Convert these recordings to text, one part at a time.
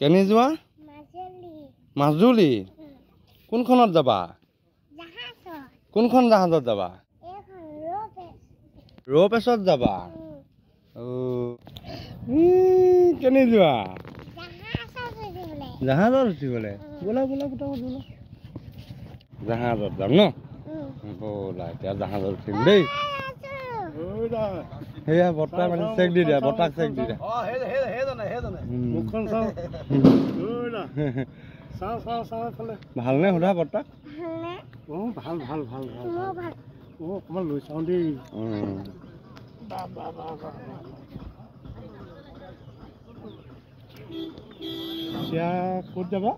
কেনি যোৱা মাজুলী কোনখনত যাবা কোনখন জাহাজত যাবা ৰ'পেছত যাবা কেনি যোৱা জাহাজত উঠিবলৈ বোলা বোলা বোলা বোলা জাহাজত যাম ন ব'লা এতিয়া জাহাজত উঠিম দেই সেয়া বৰ্তা মানে চেক দি দিয়া বৰ্তাক চেক দি দিয়া ভালনে সোধা বৰ্তাক ভাল ভাল ভাল ভাল অকণমান লৈ চাওঁ দেই ক'ত যাবা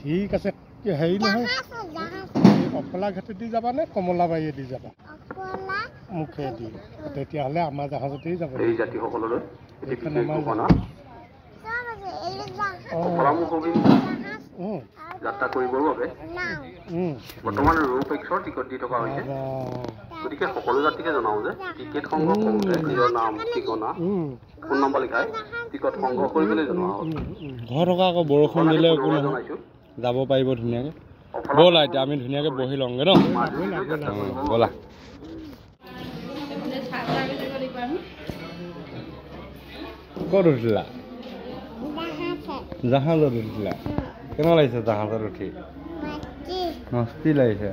ঠিক আছে হেৰি নহয় অকলা ঘাটেদি যাবা নে কমলাবাৰীয়েদি যাবা মুখেদি তেতিয়াহ'লে আমাৰ জাহাজতেই যাব যাত্ৰা কৰিবৰ বাবে বৰ্তমান ৰৌপেক্সৰ টিকট দি থকা হৈছে গতিকে সকলো যাত্ৰীকে জনাওঁ যে টিকেট সংগ্ৰহ কৰোঁতে নিজৰ নাম ঠিকনা ফোন নম্বৰ লিখাই টিকট সংগ্ৰহ কৰিবলৈ জনোৱা হ'ল ঘৰ থকা আকৌ বৰষুণ দিলে একো নহয় যাব পাৰিব ধুনীয়াকৈ ব'লা এতিয়া আমি ধুনীয়াকৈ বহি লওঁগৈ ন ব'লা ক'ত উঠিলা জাহাজত উঠিলা কেনেকুৱা লাগিছে জাহাজত উঠি মস্তি লাগিছে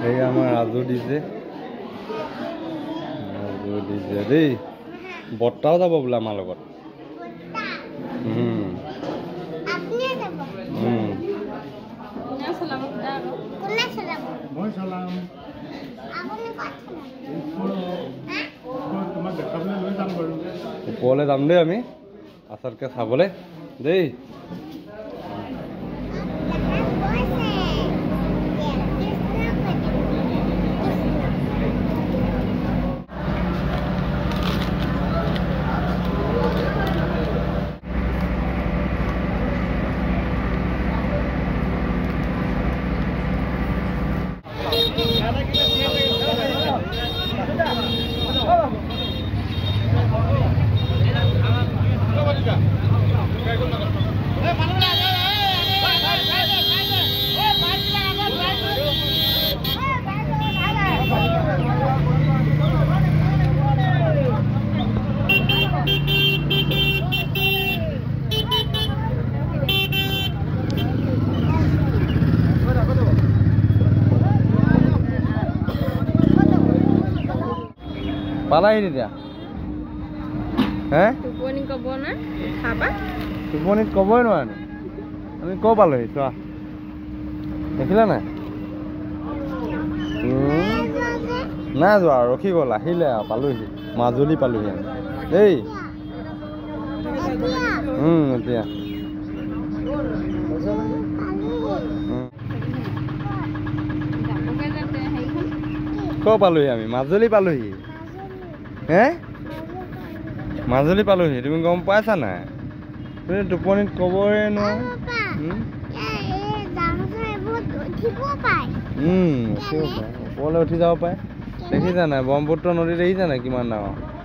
এই আমাৰ ৰাজু দিছে দেই বৰ্তাও যাব বোলে আমাৰ লগত ওপৰলৈ যাম দেই আমি আচলতে চাবলৈ দেই পালাহি তেতিয়া টোপনিত ক'বই নোৱাৰো আমি ক'ৰ পালোহি চোৱা দেখিলা নাই নাই যোৱা ৰখি গ'ল আহিলে আৰু পালোহি মাজুলী পালোহি আমি দেই এতিয়া ক'ৰ পালোহি আমি মাজুলী পালোহি হে মাজুলী পালোহি তুমি গম পাইছা নাই তুমি টোপনিত ক'বই নোৱাৰো ওপৰলৈ উঠি যাব পাৰে দেখিছা নাই ব্ৰহ্মপুত্ৰ নদী দেখিছা নাই কিমান ডাঙৰ